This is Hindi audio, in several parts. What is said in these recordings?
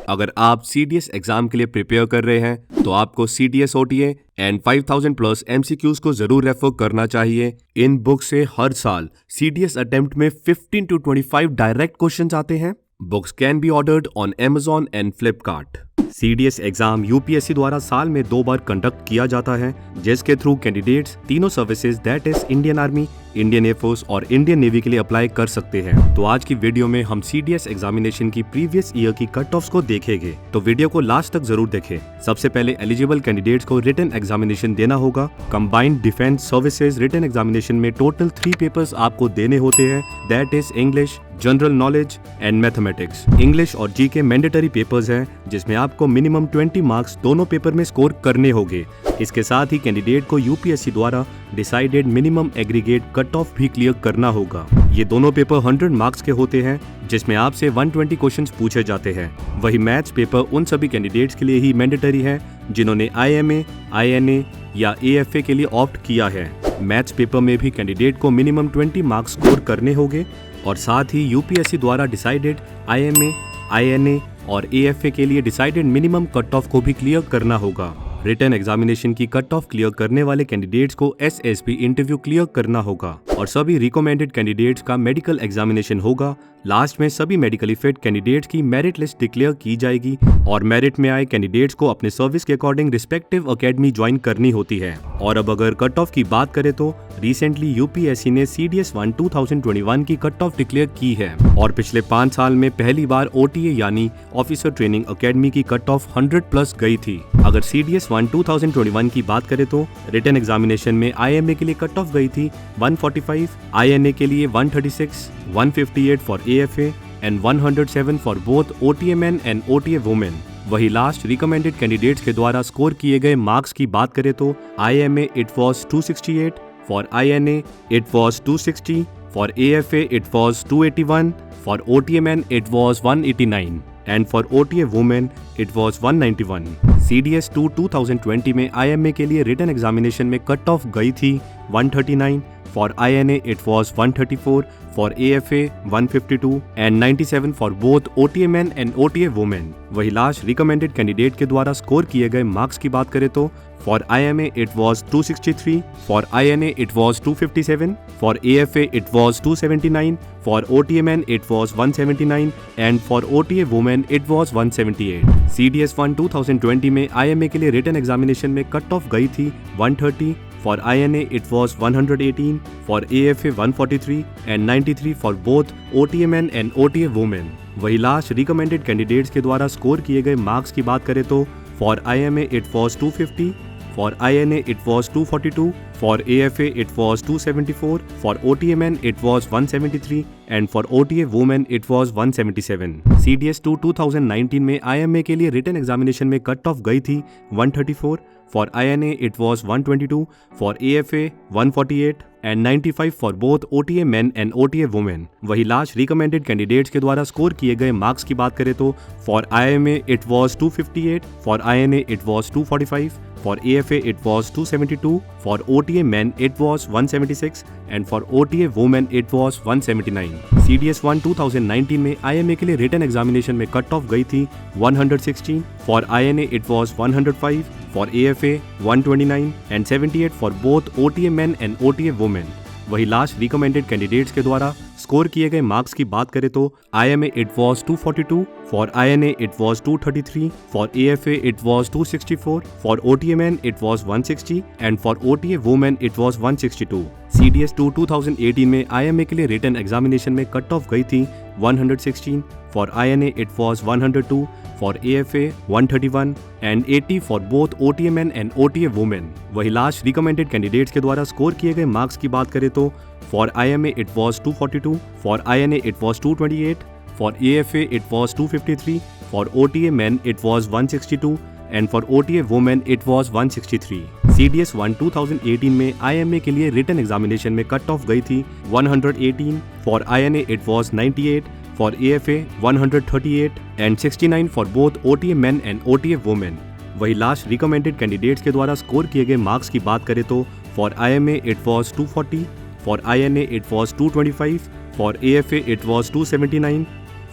अगर आप CDS एग्जाम के लिए प्रिपेयर कर रहे हैं तो आपको CDS OTA and 5000 plus MCQs को जरूर रेफर करना चाहिए। इन बुक से हर साल CDS अटेम्प्ट में 15 to 25 डायरेक्ट क्वेश्चंस आते हैं। Books can be ordered on Amazon and Flipkart। CDS exam UPSC द्वारा साल में 2 बार कंडक्ट किया जाता है, जिसके थ्रू कैंडिडेट्स तीनों services that is Indian army, Indian air force और इंडियन नेवी के लिए अप्लाई कर सकते हैं। तो आज की वीडियो में हम CDS एग्जामिनेशन की प्रीवियस ईयर की कट ऑफ्स को देखेंगे, तो वीडियो को लास्ट तक जरूर देखें। सबसे पहले एलिजिबल कैंडिडेट्स को रिटन एग्जामिनेशन देना होगा। Combined defence services written examination में टोटल 3 पेपर्स आपको देने होते हैं, that is English, general knowledge and mathematics. English और जीके मैंडेटरी पेपर्स हैं, जिसमें आपको मिनिमम 20 मार्क्स दोनों पेपर में स्कोर करने होंगे। इसके साथ ही कैंडिडेट को UPSC द्वारा decided minimum aggregate cut off भी क्लियर करना होगा। ये दोनों पेपर 100 मार्क्स के होते हैं, जिसमें आपसे 120 क्वेश्चंस पूछे जाते हैं। वही मैथ्स पेपर उन सभी कैंडिडेट्स के लिए ही मैंडेटरी है जिन्होंने IMA, INA या AFA के लिए ऑप्ट किया है। मैथ्स पेपर में भी कैंडिडेट को मिनिमम 20 मार्क्स स्कोर करने होंगे और साथ ही UPSC द्वारा डिसाइडेड IMA, INA और AFA के लिए डिसाइडेड मिनिमम कट ऑफ को भी क्लियर करना होगा। रिटन एग्जामिनेशन की कट ऑफ क्लियर करने वाले कैंडिडेट्स को SSB इंटरव्यू क्लियर करना होगा और सभी रिकमेंडेड कैंडिडेट्स का मेडिकल एग्जामिनेशन होगा। लास्ट में सभी मेडिकली फिट कैंडिडेट्स की मेरिट लिस्ट डिक्लेयर की जाएगी और मेरिट में आए कैंडिडेट्स को अपने सर्विस के अकॉर्डिंग रिस्पेक्टिव एकेडमी ज्वाइन करनी होती है। और अब अगर कट ऑफ की बात करें तो रिसेंटली UPSC ने CDS 1 2021 की कट ऑफ डिक्लेयर की है और पिछले 5 साल में पहली बार OTA यानी ऑफिसर ट्रेनिंग एकेडमी की कट ऑफ 100 प्लस गई थी। अगर CDS 1 2021 की बात करें तो रिटन एग्जामिनेशन में IMA के लिए कट ऑफ गई थी 145, INA के लिए 136, 158 for AFA and 107 for both OTA men and OTA women। वही लास्ट रिकमेंडेड कैंडिडेट्स के द्वारा स्कोर किए गए मार्क्स की बात करें तो IMA it was 268, for INA it was 260, for AFA it was 281, for OTA men it was 189 and for OTA women it was 191। CDS 2 2020 में IMA के लिए रिटन एग्जामिनेशन में कट ऑफ गई थी 139, for INA it was 134, for AFA 152 and 97 for both OTA men and OTA women। वही लास्ट रिकमेंडेड कैंडिडेट के द्वारा स्कोर किए गए मार्क्स की बात करें तो for IMA it was 263, for INA it was 257, for AFA it was 279, for OTA men it was 179 and for OTA women it was 178। CDS 1 2020 में IMA के लिए रिटन एग्जामिनेशन में कट ऑफ गई थी 130, for INA it was 118, for AFA 143 and 93 for both OTA men and OTA women। वही लास्ट रिकमेंडेड कैंडिडेट्स के द्वारा स्कोर किए गए मार्क्स की बात करें तो for IMA it was 250, for INA it was 242, for AFA it was 274, for OTA men it was 173 and for OTA women it was 177। CDS 2 2019 में IMA के लिए रिटन एग्जामिनेशन में कट ऑफ गई थी 134, for INA it was 122, for AFA 148 and 95 for both OTA men and OTA women। वही लास्ट रिकमेंडेड कैंडिडेट्स के द्वारा स्कोर किए गए मार्क्स की बात करें तो for IMA it was 258, for INA it was 245, for AFA it was 272, for OTA men it was 176 and for OTA women it was 179। CDS 1 2019 में IMA के लिए रिटन एग्जामिनेशन में कट ऑफ गई थी 116, for INA it was 105, for AFA 129 and 78 for both OTA men and OTA women। वही लास्ट रिकमेंडेड कैंडिडेट्स के द्वारा स्कोर किए गए मार्क्स की बात करें तो IMA it was 242, for INA it was 233, for AFA it was 264, for OTA men it was 160 and for OTA women it was 162। CDS 2 2018 में IMA के लिए रिटन एग्जामिनेशन में कट ऑफ गई थी 116, for INA it was 102, for AFA 131 and 80 for both OTA men and OTA women। वही लास्ट रिकमेंडेड कैंडिडेट्स के द्वारा स्कोर किए गए मार्क्स की बात करें तो for IMA it was 242, for INA it was 228, for AFA it was 253, for OTA men it was 162 and for OTA women it was 163। CDS 1 2018 में IMA के लिए रिटन एग्जामिनेशन में कट ऑफ गई थी 118, for INA it was 98, for AFA 138 and 69 for both OTA men and OTA women। वही लास्ट रिकमेंडेड कैंडिडेट्स के द्वारा स्कोर किए गए मार्क्स की बात करें तो for IMA it was 240, for INA it was 225, for AFA it was 279,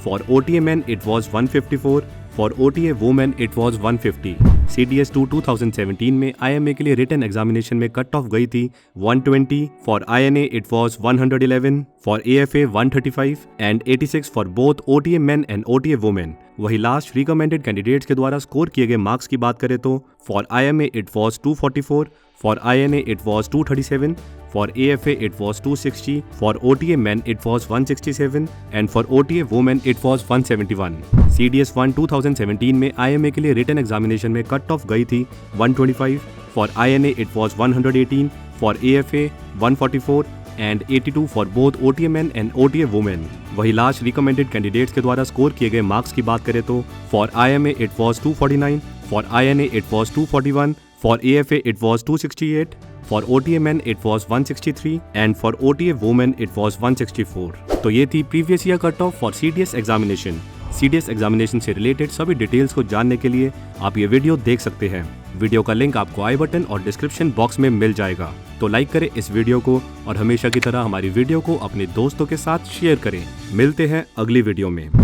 for OTA men it was 154, For OTA women it was 150. CDS 2 2017 में IMA के लिए रिटन एग्जामिनेशन में कट ऑफ गई थी 120. For INA it was 111. For AFA 135 and 86 for both OTA men and OTA women. वही लास्ट रिकमेंडेड कैंडिडेट्स के द्वारा स्कोर किए गए मार्क्स की बात करें तो For IMA it was 244. For INA it was 237. For AFA it was 260. For OTA men it was 167 and for OTA women it was 171. CDS 1 2017 में IMA के लिए रिटन एग्जामिनेशन में कट ऑफ गई थी 125. For INA it was 118. For AFA 144 and 82 for both OTA men and OTA women. वही लास्ट रिकमेंडेड कैंडिडेट्स के द्वारा स्कोर किए गए मार्क्स की बात करें तो For IMA it was 249. For INA it was 241. For AFA it was 268. For OTA men it was 163 and for OTA women it was 164. तो ये थी previous year cut off for CDS examination. CDS examination से रिलेटेड सभी डिटेल्स को जानने के लिए आप ये वीडियो देख सकते हैं। वीडियो का लिंक आपको आई बटन और डिस्क्रिप्शन बॉक्स में मिल जाएगा। तो लाइक करें इस वीडियो को और हमेशा की तरह हमारी वीडियो को अपने दोस्तों के साथ शेयर करें। मिलते हैं अगली वीडियो में।